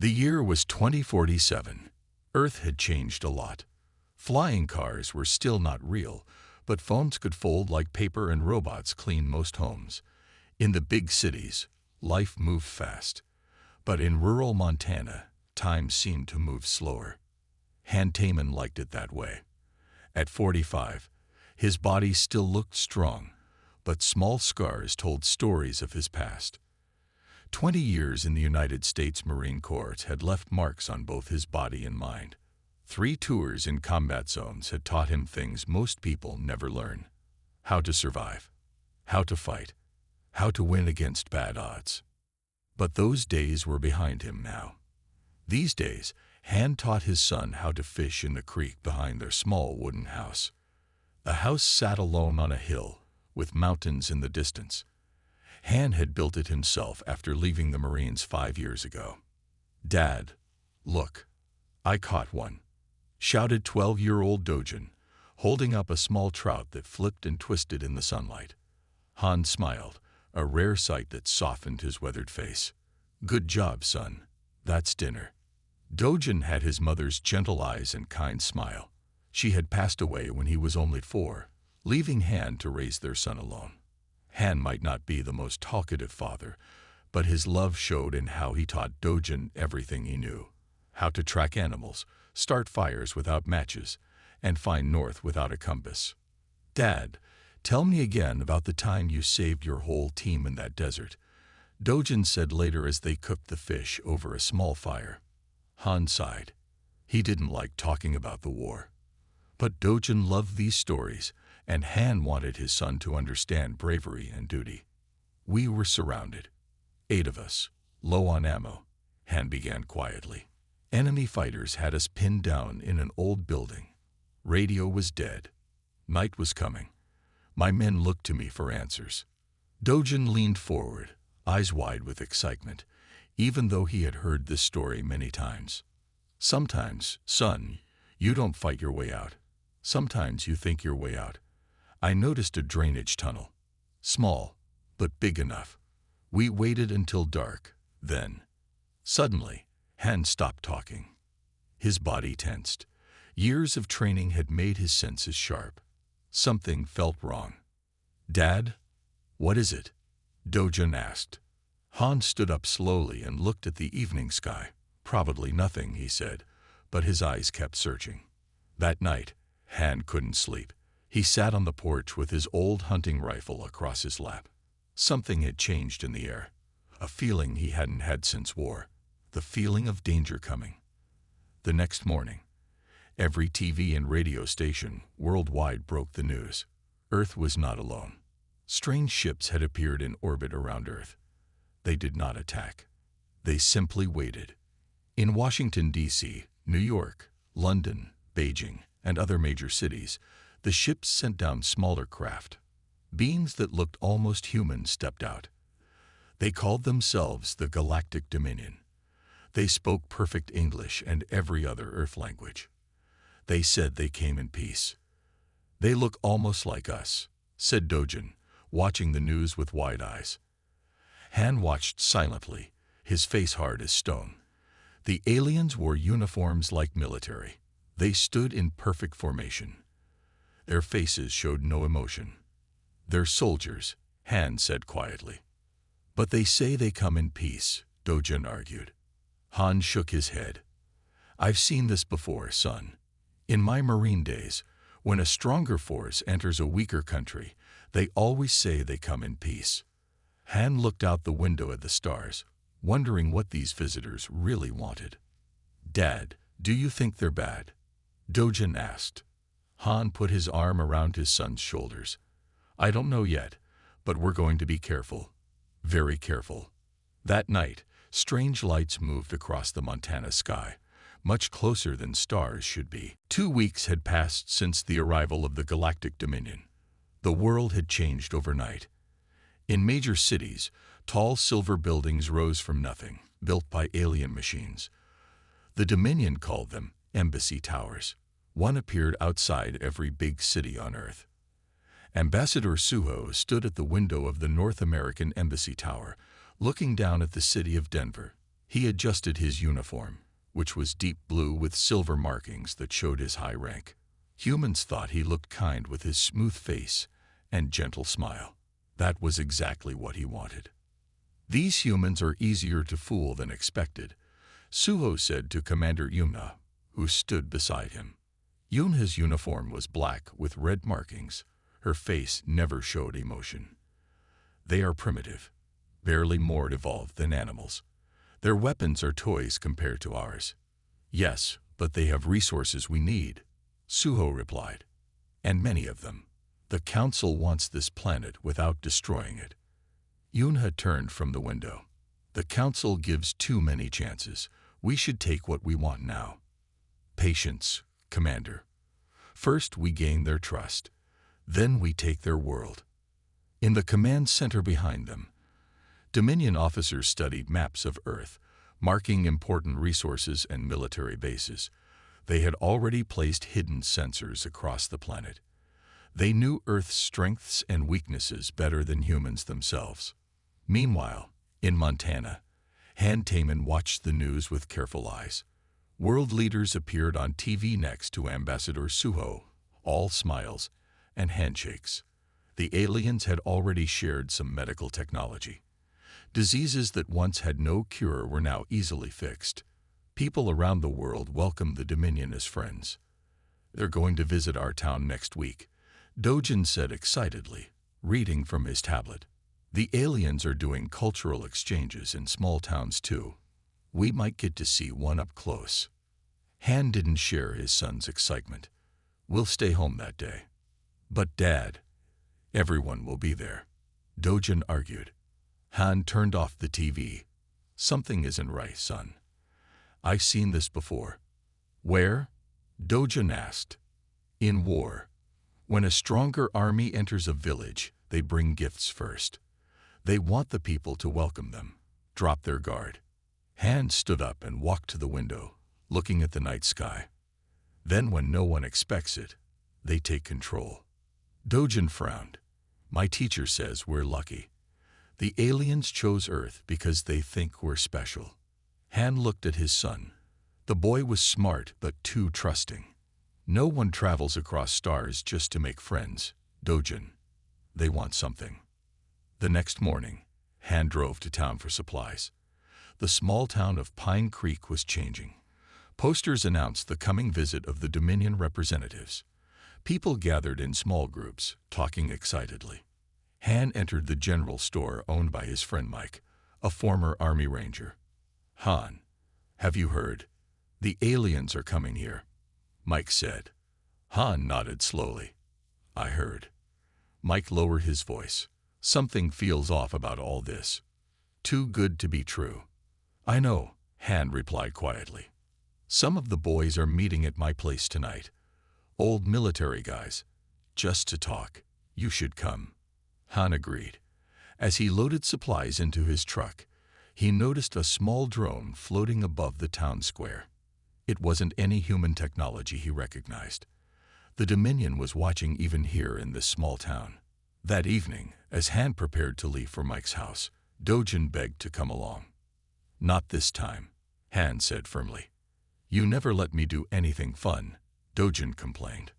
The year was 2047. Earth had changed a lot. Flying cars were still not real, but phones could fold like paper and robots clean most homes. In the big cities, life moved fast. But in rural Montana, time seemed to move slower. Han Taman liked it that way. At 45, his body still looked strong, but small scars told stories of his past. 20 years in the United States Marine Corps had left marks on both his body and mind. 3 tours in combat zones had taught him things most people never learn: how to survive, how to fight, how to win against bad odds. But those days were behind him now. These days, Han taught his son how to fish in the creek behind their small wooden house. The house sat alone on a hill, with mountains in the distance. Han had built it himself after leaving the Marines 5 years ago. "Dad, look, I caught one," shouted 12-year-old Dojin, holding up a small trout that flipped and twisted in the sunlight. Han smiled, a rare sight that softened his weathered face. "Good job, son. That's dinner." Dojin had his mother's gentle eyes and kind smile. She had passed away when he was only 4, leaving Han to raise their son alone. Han might not be the most talkative father, but his love showed in how he taught Dojin everything he knew: how to track animals, start fires without matches, and find north without a compass. "Dad, tell me again about the time you saved your whole team in that desert," Dojin said later as they cooked the fish over a small fire. Han sighed. He didn't like talking about the war. But Dojin loved these stories, and Han wanted his son to understand bravery and duty. "We were surrounded. 8 of us, low on ammo," Han began quietly. "Enemy fighters had us pinned down in an old building. Radio was dead. Night was coming. My men looked to me for answers." Dojin leaned forward, eyes wide with excitement, even though he had heard this story many times. "Sometimes, son, you don't fight your way out. Sometimes you think your way out. I noticed a drainage tunnel. Small, but big enough. We waited until dark, then." Suddenly, Han stopped talking. His body tensed. Years of training had made his senses sharp. Something felt wrong. "Dad, what is it?" Dojin asked. Han stood up slowly and looked at the evening sky. "Probably nothing," he said, but his eyes kept searching. That night, Han couldn't sleep. He sat on the porch with his old hunting rifle across his lap. Something had changed in the air, a feeling he hadn't had since war, the feeling of danger coming. The next morning, every TV and radio station worldwide broke the news. Earth was not alone. Strange ships had appeared in orbit around Earth. They did not attack. They simply waited. In Washington, D.C., New York, London, Beijing, and other major cities, the ships sent down smaller craft. Beings that looked almost human stepped out. They called themselves the Galactic Dominion. They spoke perfect English and every other Earth language. They said they came in peace. "They look almost like us," said Dojin, watching the news with wide eyes. Han watched silently, his face hard as stone. The aliens wore uniforms like military. They stood in perfect formation. Their faces showed no emotion. "They're soldiers," Han said quietly. "But they say they come in peace," Dojin argued. Han shook his head. "I've seen this before, son. In my Marine days, when a stronger force enters a weaker country, they always say they come in peace." Han looked out the window at the stars, wondering what these visitors really wanted. "Dad, do you think they're bad?" Dojin asked. Han put his arm around his son's shoulders. "I don't know yet, but we're going to be careful. Very careful." That night, strange lights moved across the Montana sky, much closer than stars should be. 2 weeks had passed since the arrival of the Galactic Dominion. The world had changed overnight. In major cities, tall silver buildings rose from nothing, built by alien machines. The Dominion called them embassy towers. One appeared outside every big city on Earth. Ambassador Suho stood at the window of the North American Embassy Tower, looking down at the city of Denver. He adjusted his uniform, which was deep blue with silver markings that showed his high rank. Humans thought he looked kind with his smooth face and gentle smile. That was exactly what he wanted. "These humans are easier to fool than expected," Suho said to Commander Yuna, who stood beside him. Yuna's uniform was black with red markings. Her face never showed emotion. "They are primitive, barely more evolved than animals. Their weapons are toys compared to ours." "Yes, but they have resources we need," Suho replied. "And many of them. The Council wants this planet without destroying it." Yuna turned from the window. "The Council gives too many chances. We should take what we want now." "Patience, Commander. First we gain their trust. Then we take their world." In the command center behind them, Dominion officers studied maps of Earth, marking important resources and military bases. They had already placed hidden sensors across the planet. They knew Earth's strengths and weaknesses better than humans themselves. Meanwhile, in Montana, Han Taman watched the news with careful eyes. World leaders appeared on TV next to Ambassador Suho, all smiles and handshakes. The aliens had already shared some medical technology. Diseases that once had no cure were now easily fixed. People around the world welcomed the Dominion as friends. "They're going to visit our town next week," Dojin said excitedly, reading from his tablet. "The aliens are doing cultural exchanges in small towns too. We might get to see one up close." Han didn't share his son's excitement. "We'll stay home that day." "But Dad, everyone will be there," Dojin argued. Han turned off the TV. "Something isn't right, son. I've seen this before." "Where?" Dojin asked. "In war. When a stronger army enters a village, they bring gifts first. They want the people to welcome them, drop their guard." Han stood up and walked to the window, looking at the night sky. "Then when no one expects it, they take control." Dojin frowned. "My teacher says we're lucky. The aliens chose Earth because they think we're special." Han looked at his son. The boy was smart but too trusting. "No one travels across stars just to make friends, Dojin. They want something." The next morning, Han drove to town for supplies. The small town of Pine Creek was changing. Posters announced the coming visit of the Dominion representatives. People gathered in small groups, talking excitedly. Han entered the general store owned by his friend Mike, a former Army Ranger. "Han, have you heard? The aliens are coming here," Mike said. Han nodded slowly. "I heard." Mike lowered his voice. "Something feels off about all this. Too good to be true." "I know," Han replied quietly. "Some of the boys are meeting at my place tonight. Old military guys. Just to talk. You should come." Han agreed. As he loaded supplies into his truck, he noticed a small drone floating above the town square. It wasn't any human technology he recognized. The Dominion was watching even here in this small town. That evening, as Han prepared to leave for Mike's house, Dojin begged to come along. "Not this time," Han said firmly. "You never let me do anything fun," Dojin complained.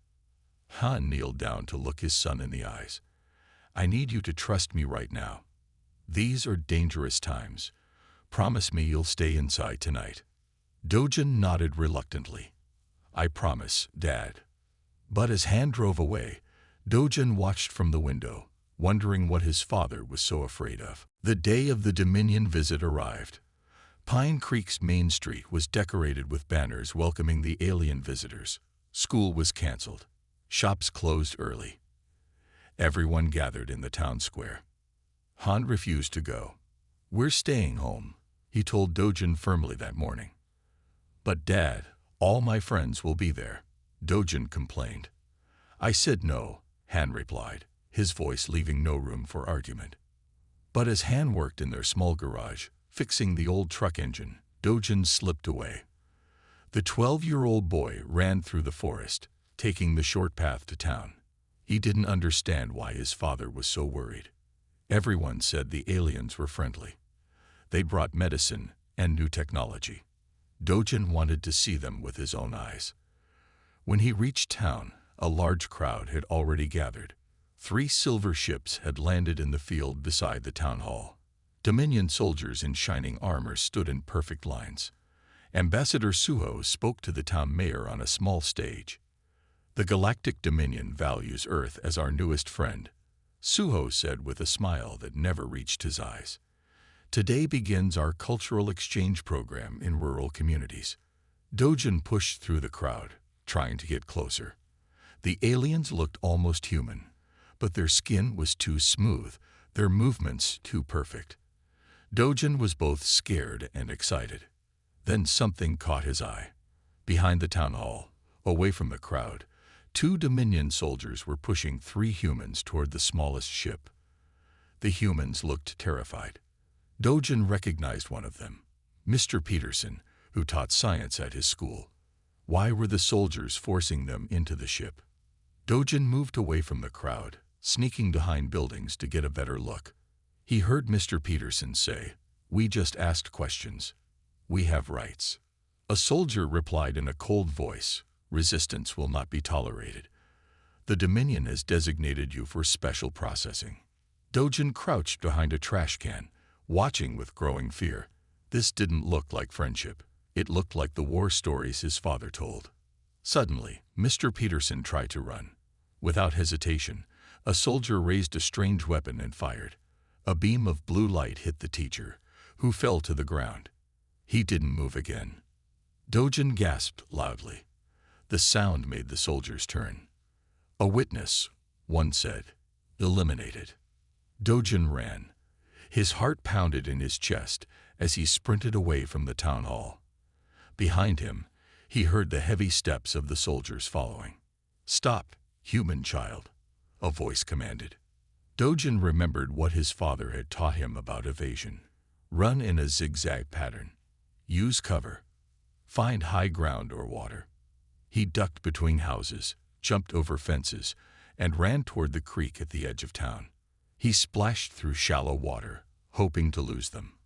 Han kneeled down to look his son in the eyes. "I need you to trust me right now. These are dangerous times. Promise me you'll stay inside tonight." Dojin nodded reluctantly. "I promise, Dad." But as Han drove away, Dojin watched from the window, wondering what his father was so afraid of. The day of the Dominion visit arrived. Pine Creek's main street was decorated with banners welcoming the alien visitors. School was canceled. Shops closed early. Everyone gathered in the town square. Han refused to go. "We're staying home," he told Dojin firmly that morning. "But Dad, all my friends will be there," Dojin complained. "I said no," Han replied, his voice leaving no room for argument. But as Han worked in their small garage, fixing the old truck engine, Dojin slipped away. The 12-year-old boy ran through the forest, taking the short path to town. He didn't understand why his father was so worried. Everyone said the aliens were friendly. They brought medicine and new technology. Dojin wanted to see them with his own eyes. When he reached town, a large crowd had already gathered. 3 silver ships had landed in the field beside the town hall. Dominion soldiers in shining armor stood in perfect lines. Ambassador Suho spoke to the town mayor on a small stage. "The Galactic Dominion values Earth as our newest friend," Suho said with a smile that never reached his eyes. "Today begins our cultural exchange program in rural communities." Dojin pushed through the crowd, trying to get closer. The aliens looked almost human, but their skin was too smooth, their movements too perfect. Dojin was both scared and excited. Then something caught his eye. Behind the town hall, away from the crowd, 2 Dominion soldiers were pushing 3 humans toward the smallest ship. The humans looked terrified. Dojin recognized one of them, Mr. Peterson, who taught science at his school. Why were the soldiers forcing them into the ship? Dojin moved away from the crowd, sneaking behind buildings to get a better look. He heard Mr. Peterson say, "We just asked questions. We have rights." A soldier replied in a cold voice, "Resistance will not be tolerated. The Dominion has designated you for special processing." Dojin crouched behind a trash can, watching with growing fear. This didn't look like friendship. It looked like the war stories his father told. Suddenly, Mr. Peterson tried to run. Without hesitation, a soldier raised a strange weapon and fired. A beam of blue light hit the teacher, who fell to the ground. He didn't move again. Dojin gasped loudly. The sound made the soldiers turn. "A witness," one said. "Eliminated." Dojin ran. His heart pounded in his chest as he sprinted away from the town hall. Behind him, he heard the heavy steps of the soldiers following. "Stop, human child," a voice commanded. Dojin remembered what his father had taught him about evasion. Run in a zigzag pattern. Use cover. Find high ground or water. He ducked between houses, jumped over fences, and ran toward the creek at the edge of town. He splashed through shallow water, hoping to lose them.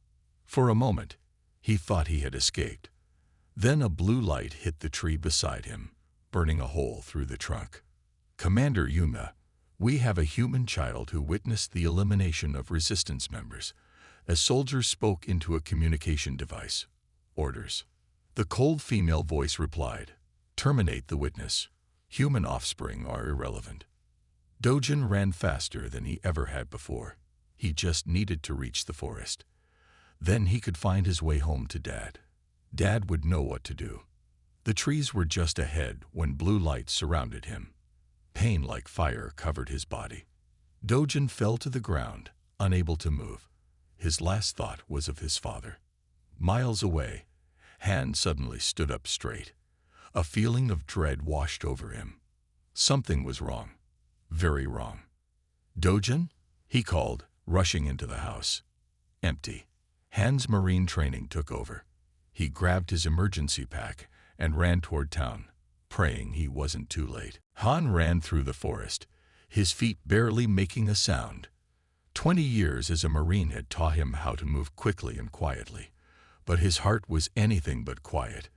For a moment, he thought he had escaped. Then a blue light hit the tree beside him, burning a hole through the trunk. "Commander Yuma, we have a human child who witnessed the elimination of resistance members." A soldier spoke into a communication device. "Orders." The cold female voice replied, "Terminate the witness. Human offspring are irrelevant." Dojin ran faster than he ever had before. He just needed to reach the forest. Then he could find his way home to Dad. Dad would know what to do. The trees were just ahead when blue light surrounded him. Pain like fire covered his body. Dojin fell to the ground, unable to move. His last thought was of his father. Miles away, Han suddenly stood up straight. A feeling of dread washed over him. Something was wrong. Very wrong. "Dojin?" he called, rushing into the house. Empty. Han's marine training took over. He grabbed his emergency pack and ran toward town, praying he wasn't too late. Han ran through the forest, his feet barely making a sound. 20 years as a Marine had taught him how to move quickly and quietly, but his heart was anything but quiet.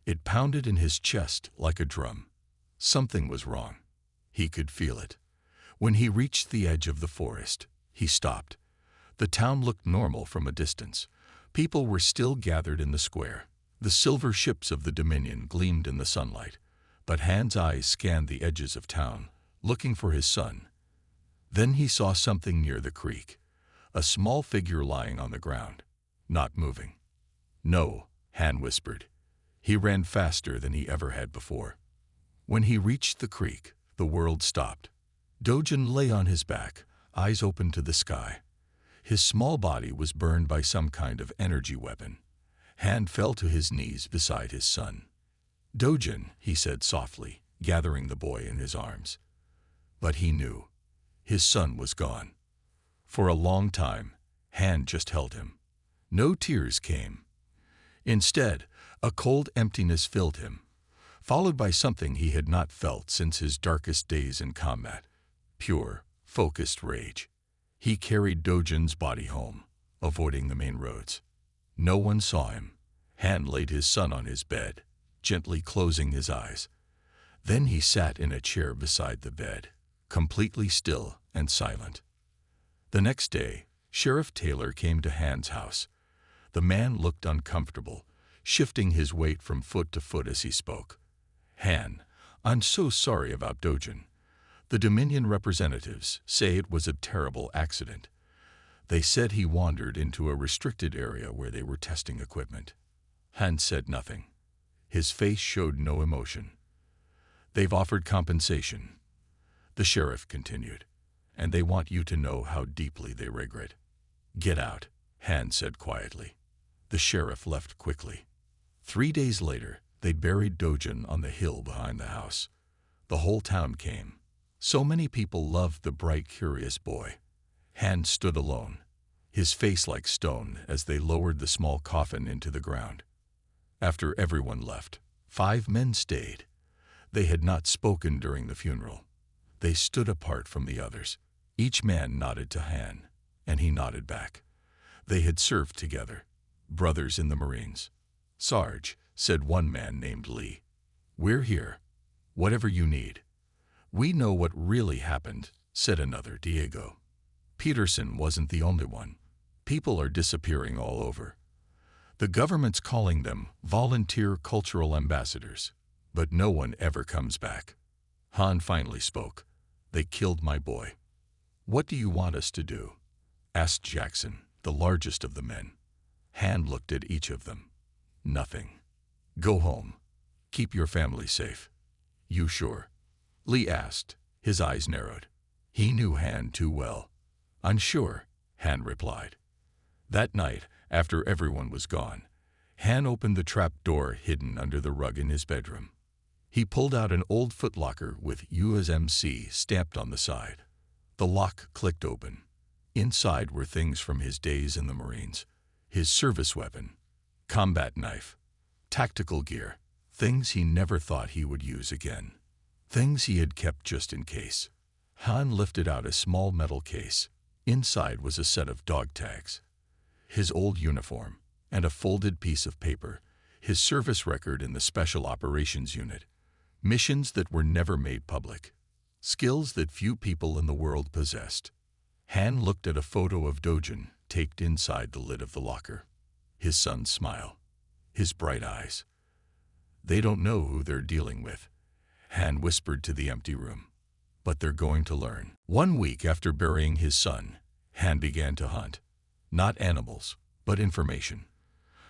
It pounded in his chest like a drum. Something was wrong. He could feel it. When he reached the edge of the forest, he stopped. The town looked normal from a distance. People were still gathered in the square. The silver ships of the Dominion gleamed in the sunlight, but Han's eyes scanned the edges of town, looking for his son. Then he saw something near the creek, a small figure lying on the ground, not moving. "No," Han whispered. He ran faster than he ever had before. When he reached the creek, the world stopped. Dojin lay on his back, eyes open to the sky. His small body was burned by some kind of energy weapon. Han fell to his knees beside his son. "Dojin," he said softly, gathering the boy in his arms. But he knew. His son was gone. For a long time, Han just held him. No tears came. Instead, a cold emptiness filled him, followed by something he had not felt since his darkest days in combat. Pure, focused rage. He carried Dojin's body home, avoiding the main roads. No one saw him. Han laid his son on his bed, gently closing his eyes. Then he sat in a chair beside the bed, completely still and silent. The next day, Sheriff Taylor came to Han's house. The man looked uncomfortable, shifting his weight from foot to foot as he spoke. Han, I'm so sorry about Dojin. The Dominion representatives say it was a terrible accident. They said he wandered into a restricted area where they were testing equipment. Han said nothing. His face showed no emotion. They've offered compensation, the sheriff continued, and they want you to know how deeply they regret. Get out, Han said quietly. The sheriff left quickly. 3 days later, they'd buried Dojin on the hill behind the house. The whole town came. So many people loved the bright, curious boy. Han stood alone, his face like stone as they lowered the small coffin into the ground. After everyone left, 5 men stayed. They had not spoken during the funeral. They stood apart from the others. Each man nodded to Han, and he nodded back. They had served together, brothers in the Marines. Sarge, said one man named Lee. We're here. Whatever you need. We know what really happened, said another, Diego. Peterson wasn't the only one. People are disappearing all over. The government's calling them volunteer cultural ambassadors, but no one ever comes back. Han finally spoke. They killed my boy. What do you want us to do? Asked Jackson, the largest of the men. Han looked at each of them. Nothing. Go home. Keep your family safe. You sure? Lee asked, his eyes narrowed. He knew Han too well. Unsure, Han replied. That night, after everyone was gone, Han opened the trap door hidden under the rug in his bedroom. He pulled out an old footlocker with USMC stamped on the side. The lock clicked open. Inside were things from his days in the Marines. His service weapon, combat knife, tactical gear, things he never thought he would use again. Things he had kept just in case. Han lifted out a small metal case. Inside was a set of dog tags, his old uniform, and a folded piece of paper, his service record in the Special Operations Unit, missions that were never made public, skills that few people in the world possessed. Han looked at a photo of Dojin taped inside the lid of the locker. His son's smile, his bright eyes. They don't know who they're dealing with, Han whispered to the empty room. But they're going to learn. 1 week after burying his son, Han began to hunt. Not animals, but information.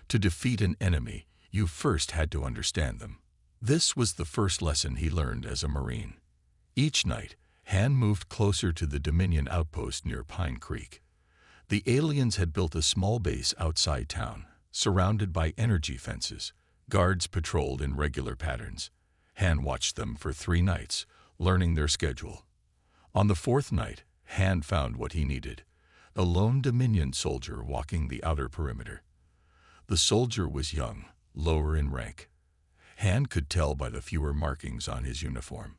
To defeat an enemy, you first had to understand them. This was the first lesson he learned as a Marine. Each night, Han moved closer to the Dominion outpost near Pine Creek. The aliens had built a small base outside town, surrounded by energy fences. Guards patrolled in regular patterns. Han watched them for 3 nights, learning their schedule. On the 4th night, Han found what he needed, a lone Dominion soldier walking the outer perimeter. The soldier was young, lower in rank. Han could tell by the fewer markings on his uniform.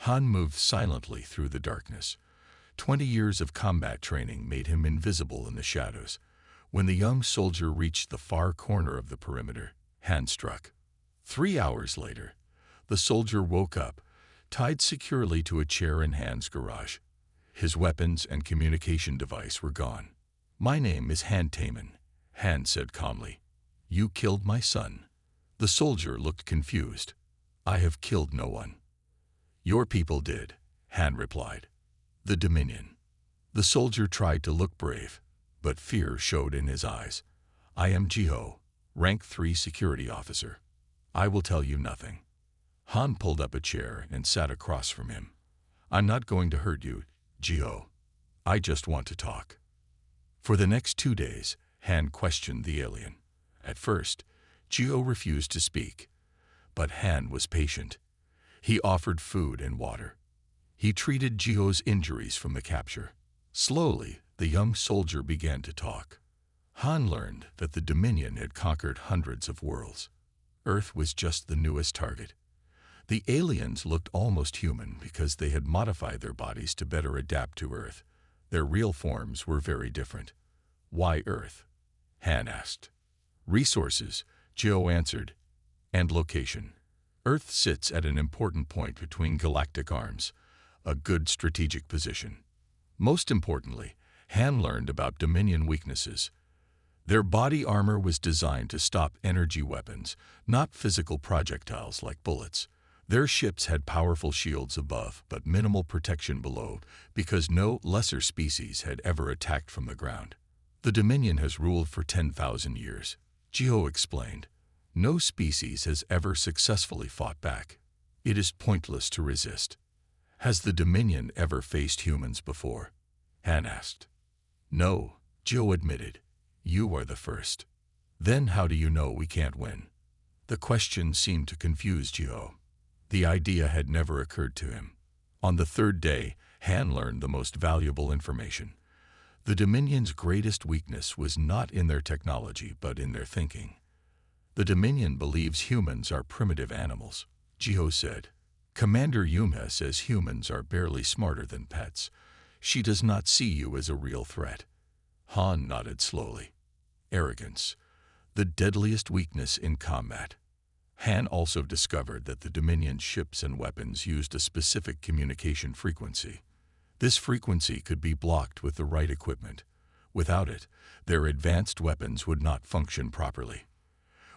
Han moved silently through the darkness. 20 years of combat training made him invisible in the shadows. When the young soldier reached the far corner of the perimeter, Han struck. 3 hours later, the soldier woke up, tied securely to a chair in Han's garage. His weapons and communication device were gone. My name is Han Taman, Han said calmly. You killed my son. The soldier looked confused. I have killed no one. Your people did, Han replied. The Dominion. The soldier tried to look brave, but fear showed in his eyes. I am Jiho, rank 3 security officer. I will tell you nothing. Han pulled up a chair and sat across from him. I'm not going to hurt you, Jiho. I just want to talk. For the next 2 days, Han questioned the alien. At first, Jiho refused to speak, but Han was patient. He offered food and water. He treated Jiho's injuries from the capture. Slowly, the young soldier began to talk. Han learned that the Dominion had conquered hundreds of worlds. Earth was just the newest target. The aliens looked almost human because they had modified their bodies to better adapt to Earth. Their real forms were very different. Why Earth? Han asked. Resources, Geo answered, and location. Earth sits at an important point between galactic arms, a good strategic position. Most importantly, Han learned about Dominion weaknesses. Their body armor was designed to stop energy weapons, not physical projectiles like bullets. Their ships had powerful shields above, but minimal protection below, because no lesser species had ever attacked from the ground. The Dominion has ruled for 10,000 years, Geo explained. No species has ever successfully fought back. It is pointless to resist. Has the Dominion ever faced humans before? Han asked. No, Geo admitted. You are the first. Then how do you know we can't win? The question seemed to confuse Geo. The idea had never occurred to him. On the third day, Han learned the most valuable information. The Dominion's greatest weakness was not in their technology, but in their thinking. The Dominion believes humans are primitive animals, Geo said. Commander Yuma says humans are barely smarter than pets. She does not see you as a real threat. Han nodded slowly. Arrogance, the deadliest weakness in combat. Han also discovered that the Dominion's ships and weapons used a specific communication frequency. This frequency could be blocked with the right equipment. Without it, their advanced weapons would not function properly.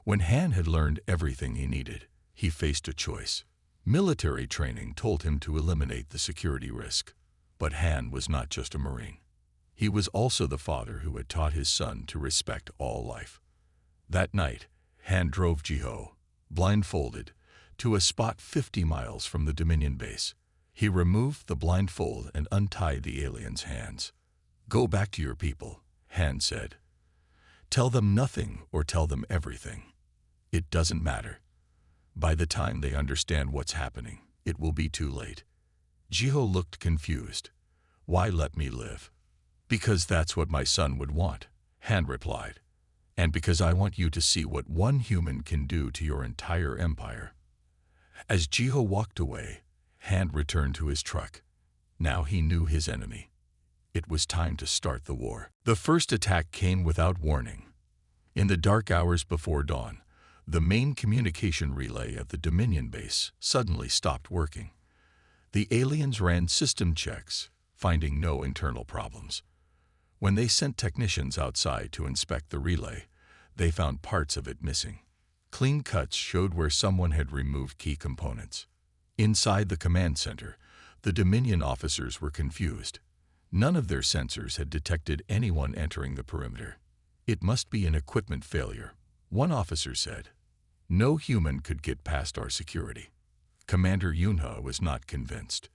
When Han had learned everything he needed, he faced a choice. Military training told him to eliminate the security risk. But Han was not just a Marine. He was also the father who had taught his son to respect all life. That night, Han drove Geo, blindfolded, to a spot 50 miles from the Dominion base. He removed the blindfold and untied the alien's hands. Go back to your people, Han said. Tell them nothing or tell them everything. It doesn't matter. By the time they understand what's happening, it will be too late. Geo looked confused. Why let me live? Because that's what my son would want, Han replied. And because I want you to see what one human can do to your entire empire. As Geo walked away, Han returned to his truck. Now he knew his enemy. It was time to start the war. The first attack came without warning. In the dark hours before dawn, the main communication relay of the Dominion base suddenly stopped working. The aliens ran system checks, finding no internal problems. When they sent technicians outside to inspect the relay, they found parts of it missing. Clean cuts showed where someone had removed key components. Inside the command center, the Dominion officers were confused. None of their sensors had detected anyone entering the perimeter. It must be an equipment failure, one officer said. No human could get past our security. Commander Yunha was not convinced.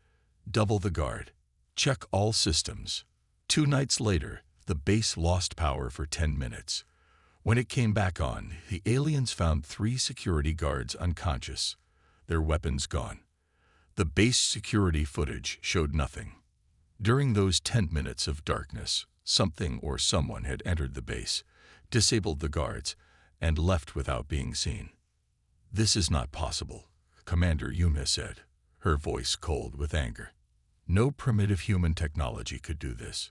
Double the guard. Check all systems. 2 nights later, the base lost power for 10 minutes. When it came back on, the aliens found 3 security guards unconscious, their weapons gone. The base security footage showed nothing. During those 10 minutes of darkness, something or someone had entered the base, disabled the guards, and left without being seen. This is not possible, Commander Yuma said, her voice cold with anger. No primitive human technology could do this.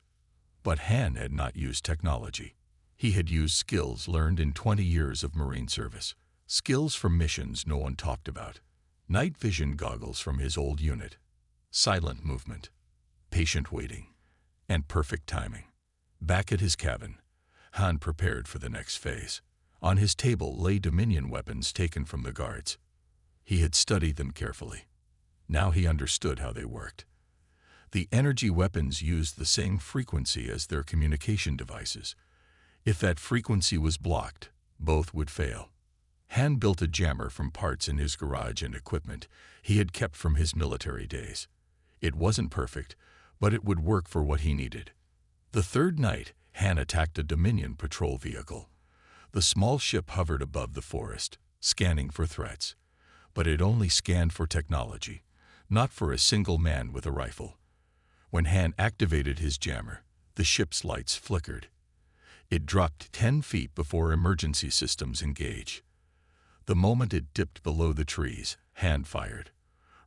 But Han had not used technology. He had used skills learned in 20 years of Marine service, skills from missions no one talked about, night vision goggles from his old unit, silent movement, patient waiting, and perfect timing. Back at his cabin, Han prepared for the next phase. On his table lay Dominion weapons taken from the guards. He had studied them carefully. Now he understood how they worked. The energy weapons used the same frequency as their communication devices. If that frequency was blocked, both would fail. Han built a jammer from parts in his garage and equipment he had kept from his military days. It wasn't perfect, but it would work for what he needed. The third night, Han attacked a Dominion patrol vehicle. The small ship hovered above the forest, scanning for threats. But it only scanned for technology, not for a single man with a rifle. When Han activated his jammer, the ship's lights flickered. It dropped 10 feet before emergency systems engage. The moment it dipped below the trees, Han fired.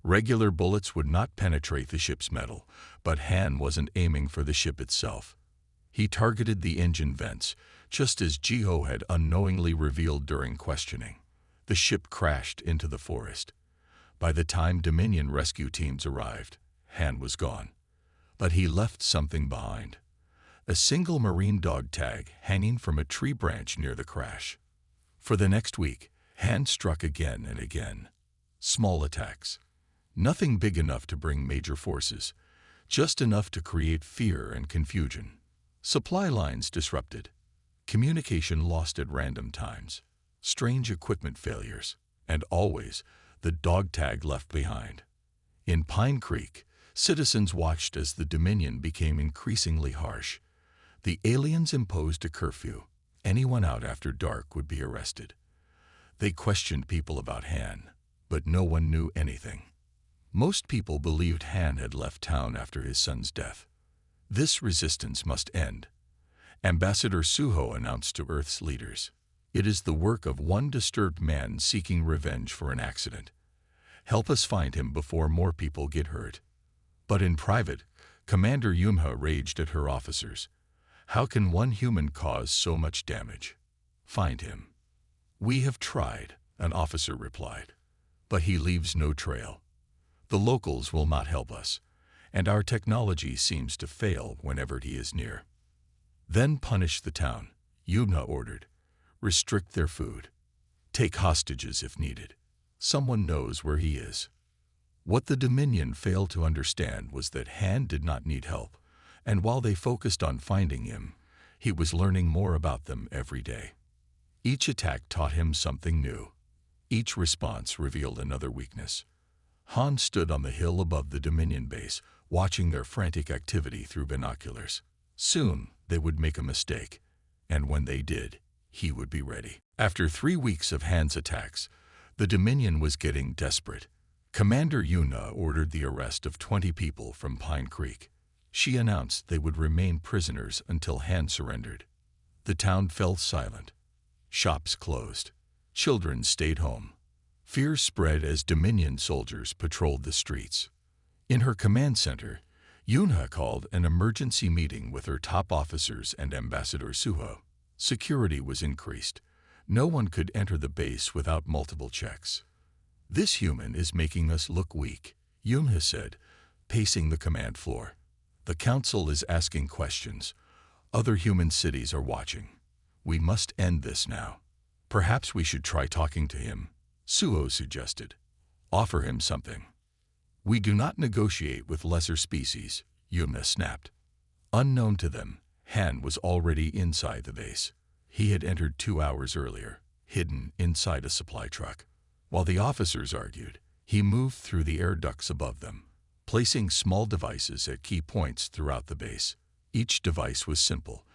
Regular bullets would not penetrate the ship's metal, but Han wasn't aiming for the ship itself. He targeted the engine vents, just as Jiho had unknowingly revealed during questioning. The ship crashed into the forest. By the time Dominion rescue teams arrived, Han was gone. But he left something behind. A single marine dog tag hanging from a tree branch near the crash. For the next week, Han struck again and again. Small attacks. Nothing big enough to bring major forces, just enough to create fear and confusion. Supply lines disrupted. Communication lost at random times. Strange equipment failures. And always, the dog tag left behind. In Pine Creek, citizens watched as the Dominion became increasingly harsh. The aliens imposed a curfew. Anyone out after dark would be arrested. They questioned people about Han, but no one knew anything. Most people believed Han had left town after his son's death. This resistance must end. Ambassador Suho announced to Earth's leaders, "It is the work of one disturbed man seeking revenge for an accident. Help us find him before more people get hurt." But in private, Commander Yumha raged at her officers. "How can one human cause so much damage? Find him." "We have tried," an officer replied, "but he leaves no trail. The locals will not help us, and our technology seems to fail whenever he is near." "Then punish the town," Yumha ordered. "Restrict their food. Take hostages if needed. Someone knows where he is." What the Dominion failed to understand was that Han did not need help, and while they focused on finding him, he was learning more about them every day. Each attack taught him something new. Each response revealed another weakness. Han stood on the hill above the Dominion base, watching their frantic activity through binoculars. Soon, they would make a mistake, and when they did, he would be ready. After 3 weeks of Han's attacks, the Dominion was getting desperate. Commander Yuna ordered the arrest of 20 people from Pine Creek. She announced they would remain prisoners until Han surrendered. The town fell silent. Shops closed. Children stayed home. Fear spread as Dominion soldiers patrolled the streets. In her command center, Yunha called an emergency meeting with her top officers and Ambassador Suho. Security was increased. No one could enter the base without multiple checks. "This human is making us look weak," Yunha said, pacing the command floor. "The council is asking questions. Other human cities are watching. We must end this now. Perhaps we should try talking to him," Suho suggested. "Offer him something." "We do not negotiate with lesser species," Yuna snapped. Unknown to them, Han was already inside the base. He had entered 2 hours earlier, hidden inside a supply truck. While the officers argued, he moved through the air ducts above them, placing small devices at key points throughout the base. Each device was simple,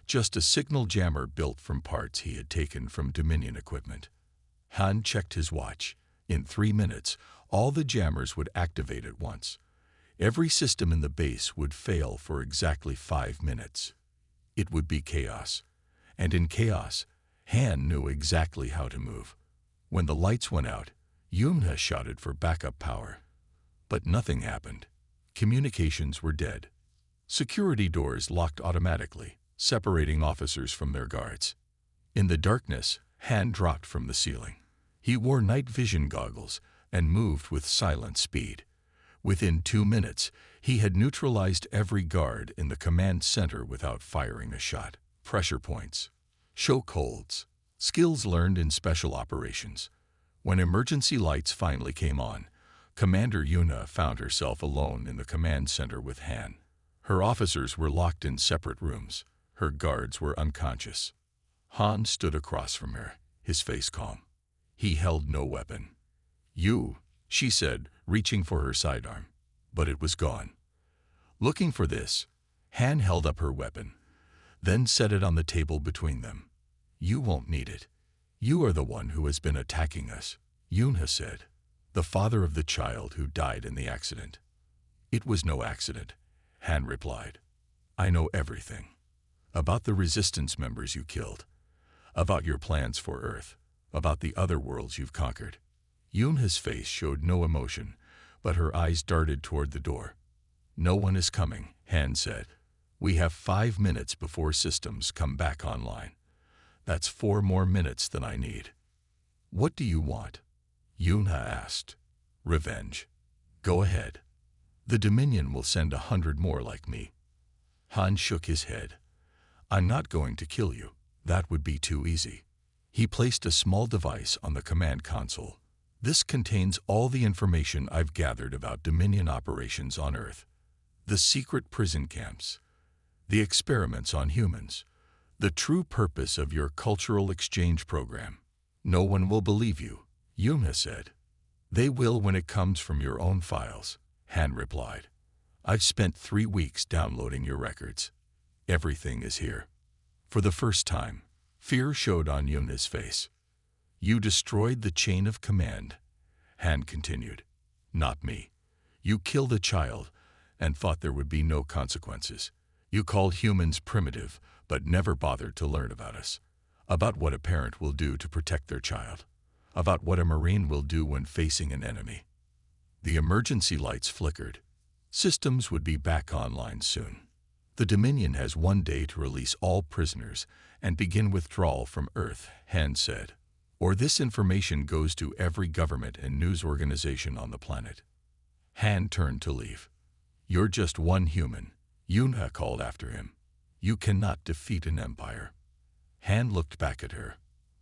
just a signal jammer built from parts he had taken from Dominion equipment. Han checked his watch. In 3 minutes, all the jammers would activate at once. Every system in the base would fail for exactly 5 minutes. It would be chaos. And in chaos, Han knew exactly how to move. When the lights went out, Yumna shouted for backup power. But nothing happened. Communications were dead. Security doors locked automatically, separating officers from their guards. In the darkness, Han dropped from the ceiling. He wore night vision goggles and moved with silent speed. Within 2 minutes, he had neutralized every guard in the command center without firing a shot. Pressure points, chokeholds, skills learned in special operations. When emergency lights finally came on, Commander Yuna found herself alone in the command center with Han. Her officers were locked in separate rooms. Her guards were unconscious. Han stood across from her, his face calm. He held no weapon. "You," she said, reaching for her sidearm, but it was gone. Looking for this, Han held up her weapon, then set it on the table between them. "You won't need it. You are the one who has been attacking us," Yunha said, "the father of the child who died in the accident." "It was no accident," Han replied. "I know everything. About the resistance members you killed, about your plans for Earth, about the other worlds you've conquered." Yunha's face showed no emotion, but her eyes darted toward the door. "No one is coming," Han said. "We have 5 minutes before systems come back online. That's 4 more minutes than I need. What do you want? Yuna asked. Revenge. Go ahead. The Dominion will send 100 more like me. Han shook his head. I'm not going to kill you. That would be too easy. He placed a small device on the command console. This contains all the information I've gathered about Dominion operations on Earth. The secret prison camps. The experiments on humans. The true purpose of your cultural exchange program. No one will believe you, Yuna said. They will when it comes from your own files, Han replied. I've spent 3 weeks downloading your records. Everything is here. For the first time, fear showed on Yuna's face. You destroyed the chain of command, Han continued. Not me. You killed a child and thought there would be no consequences. You called humans primitive, but never bothered to learn about us. About what a parent will do to protect their child. About what a Marine will do when facing an enemy. The emergency lights flickered. Systems would be back online soon. The Dominion has 1 day to release all prisoners and begin withdrawal from Earth, Han said. Or this information goes to every government and news organization on the planet. Han turned to leave. You're just one human, Yuna called after him. You cannot defeat an empire. Han looked back at her.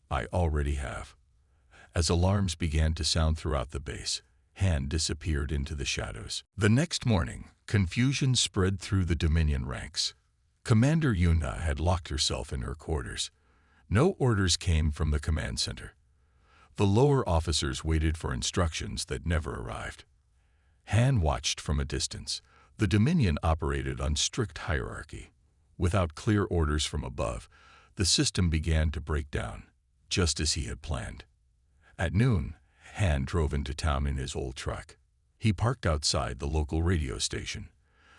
I already have. As alarms began to sound throughout the base, Han disappeared into the shadows. The next morning, confusion spread through the Dominion ranks. Commander Yuna had locked herself in her quarters. No orders came from the command center. The lower officers waited for instructions that never arrived. Han watched from a distance. The Dominion operated on strict hierarchy. Without clear orders from above, the system began to break down, just as he had planned. At noon, Han drove into town in his old truck. He parked outside the local radio station.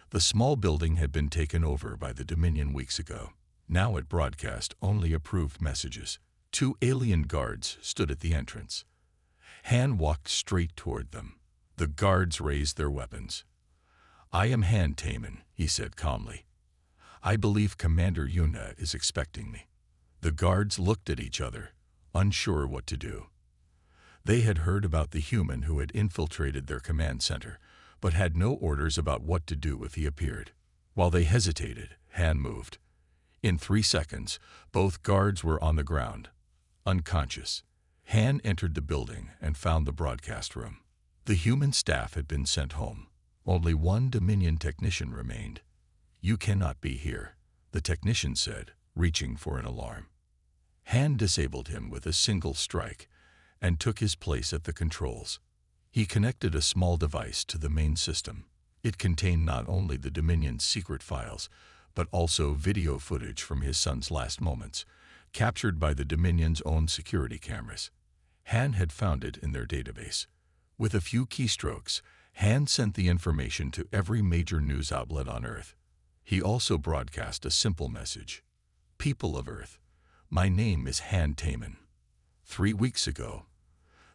The small building had been taken over by the Dominion weeks ago. Now it broadcast only approved messages. 2 alien guards stood at the entrance. Han walked straight toward them. The guards raised their weapons. I am Han Taman, he said calmly. I believe Commander Yuna is expecting me. The guards looked at each other, unsure what to do. They had heard about the human who had infiltrated their command center, but had no orders about what to do if he appeared. While they hesitated, Han moved. In 3 seconds, both guards were on the ground, unconscious. Han entered the building and found the broadcast room. The human staff had been sent home. Only 1 Dominion technician remained. You cannot be here, the technician said, reaching for an alarm. Han disabled him with a single strike and took his place at the controls. He connected a small device to the main system. It contained not only the Dominion's secret files, but also video footage from his son's last moments, captured by the Dominion's own security cameras. Han had found it in their database. With a few keystrokes, Han sent the information to every major news outlet on Earth. He also broadcast a simple message. People of Earth, my name is Han Taman. 3 weeks ago,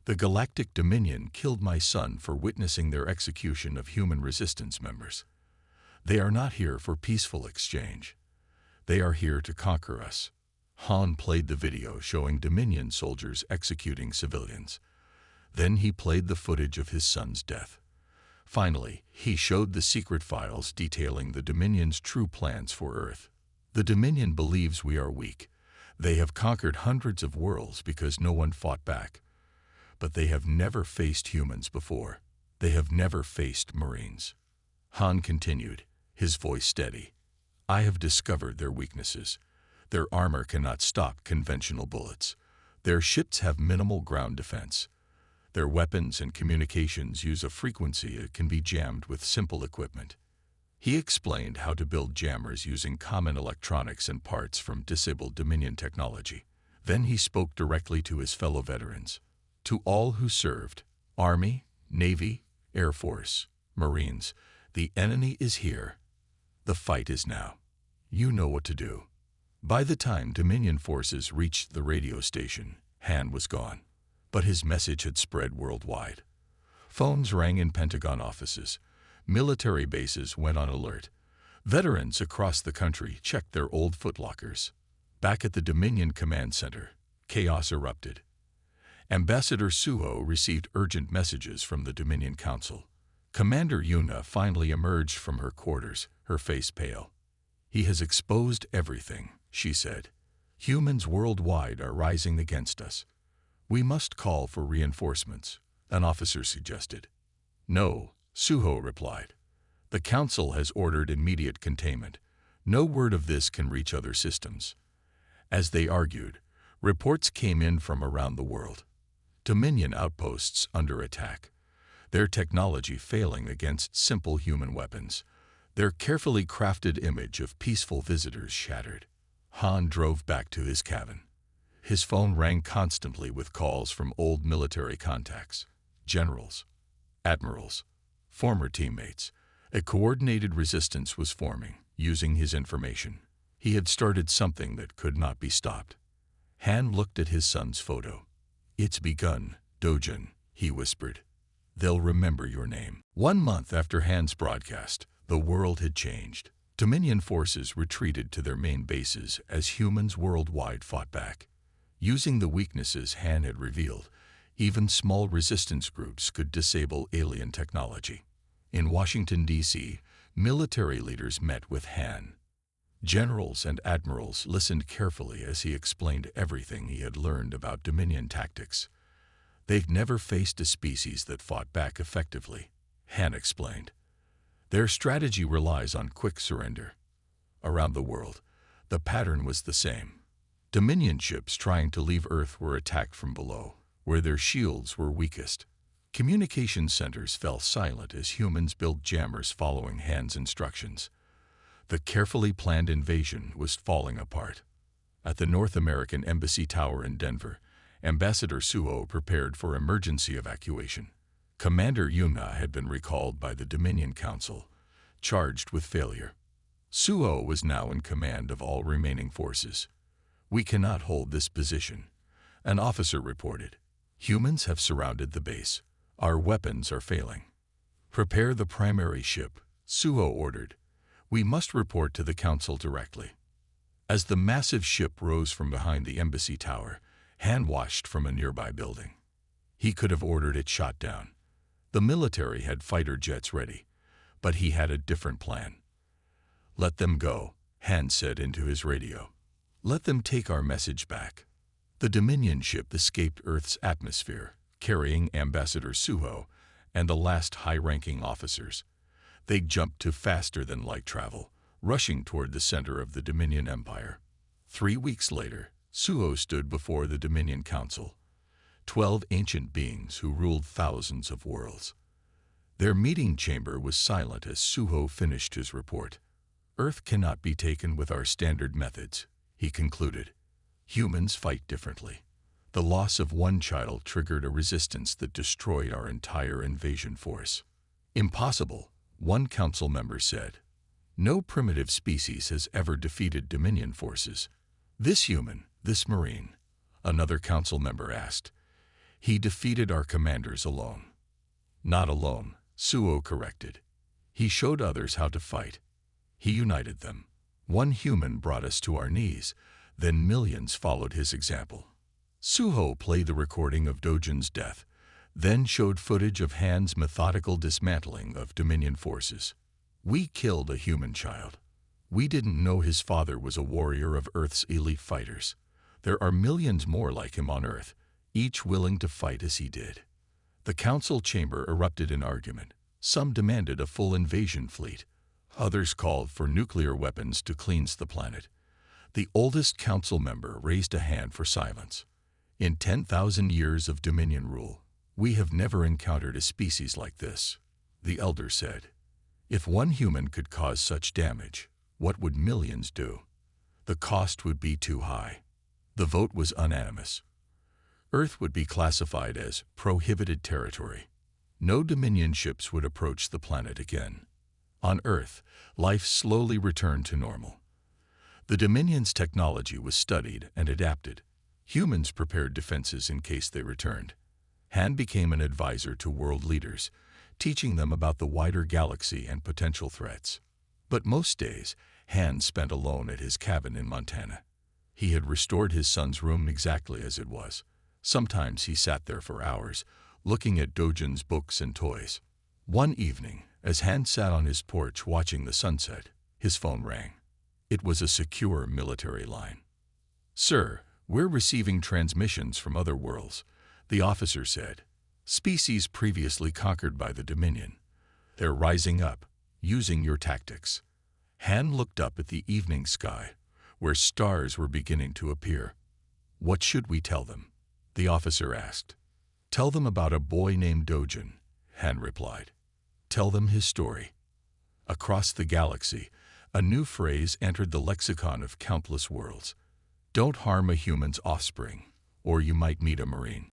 the Galactic Dominion killed my son for witnessing their execution of human resistance members. They are not here for peaceful exchange. They are here to conquer us. Han played the video showing Dominion soldiers executing civilians. Then he played the footage of his son's death. Finally, he showed the secret files detailing the Dominion's true plans for Earth. The Dominion believes we are weak. They have conquered hundreds of worlds because no one fought back. But they have never faced humans before. They have never faced Marines. Han continued, his voice steady. I have discovered their weaknesses. Their armor cannot stop conventional bullets. Their ships have minimal ground defense. Their weapons and communications use a frequency that can be jammed with simple equipment. He explained how to build jammers using common electronics and parts from disabled Dominion technology. Then he spoke directly to his fellow veterans. To all who served, Army, Navy, Air Force, Marines, the enemy is here. The fight is now. You know what to do. By the time Dominion forces reached the radio station, Han was gone. But his message had spread worldwide. Phones rang in Pentagon offices. Military bases went on alert. Veterans across the country checked their old footlockers. Back at the Dominion Command Center, chaos erupted. Ambassador Suho received urgent messages from the Dominion Council. Commander Yuna finally emerged from her quarters, her face pale. "He has exposed everything," she said. "Humans worldwide are rising against us. We must call for reinforcements," an officer suggested. "No," Suho replied. "The Council has ordered immediate containment. No word of this can reach other systems." As they argued, reports came in from around the world. Dominion outposts under attack. Their technology failing against simple human weapons. Their carefully crafted image of peaceful visitors shattered. Han drove back to his cabin. His phone rang constantly with calls from old military contacts, generals, admirals, former teammates. A coordinated resistance was forming, using his information. He had started something that could not be stopped. Han looked at his son's photo. "It's begun, Dojin," he whispered. "They'll remember your name." 1 month after Han's broadcast, the world had changed. Dominion forces retreated to their main bases as humans worldwide fought back. Using the weaknesses Han had revealed, even small resistance groups could disable alien technology. In Washington, D.C., military leaders met with Han. Generals and admirals listened carefully as he explained everything he had learned about Dominion tactics. "They've never faced a species that fought back effectively," Han explained. "Their strategy relies on quick surrender." Around the world, the pattern was the same. Dominion ships trying to leave Earth were attacked from below, where their shields were weakest. Communication centers fell silent as humans built jammers following Han's instructions. The carefully planned invasion was falling apart. At the North American Embassy Tower in Denver, Ambassador Suho prepared for emergency evacuation. Commander Yuna had been recalled by the Dominion Council, charged with failure. Suho was now in command of all remaining forces. "We cannot hold this position," an officer reported. "Humans have surrounded the base. Our weapons are failing." "Prepare the primary ship," Suho ordered. "We must report to the Council directly." As the massive ship rose from behind the embassy tower, Han watched from a nearby building. He could have ordered it shot down. The military had fighter jets ready, but he had a different plan. "Let them go," Han said into his radio. "Let them take our message back." The Dominion ship escaped Earth's atmosphere, carrying Ambassador Suho and the last high-ranking officers. They jumped to faster-than-light travel, rushing toward the center of the Dominion Empire. 3 weeks later, Suho stood before the Dominion Council, 12 ancient beings who ruled thousands of worlds. Their meeting chamber was silent as Suho finished his report. "Earth cannot be taken with our standard methods," he concluded. "Humans fight differently. The loss of one child triggered a resistance that destroyed our entire invasion force." "Impossible," one council member said. "No primitive species has ever defeated Dominion forces." "This human, this Marine," another council member asked. "He defeated our commanders alone." "Not alone," Suho corrected. "He showed others how to fight. He united them. One human brought us to our knees, then millions followed his example." Suho played the recording of Dojin's death, then showed footage of Han's methodical dismantling of Dominion forces. "We killed a human child. We didn't know his father was a warrior of Earth's elite fighters. There are millions more like him on Earth, each willing to fight as he did." The council chamber erupted in argument. Some demanded a full invasion fleet. Others called for nuclear weapons to cleanse the planet. The oldest council member raised a hand for silence. "In 10,000 years of Dominion rule, we have never encountered a species like this," the elder said. "If one human could cause such damage, what would millions do? The cost would be too high." The vote was unanimous. Earth would be classified as prohibited territory. No Dominion ships would approach the planet again. On Earth, life slowly returned to normal. The Dominion's technology was studied and adapted. Humans prepared defenses in case they returned. Han became an advisor to world leaders, teaching them about the wider galaxy and potential threats. But most days, Han spent alone at his cabin in Montana. He had restored his son's room exactly as it was. Sometimes he sat there for hours, looking at Dojin's books and toys. One evening, as Han sat on his porch watching the sunset, his phone rang. It was a secure military line. "Sir, we're receiving transmissions from other worlds," the officer said. "Species previously conquered by the Dominion. They're rising up, using your tactics." Han looked up at the evening sky, where stars were beginning to appear. "What should we tell them?" the officer asked. "Tell them about a boy named Dojin," Han replied. "Tell them his story." Across the galaxy, a new phrase entered the lexicon of countless worlds. "Don't harm a human's offspring, or you might meet a Marine."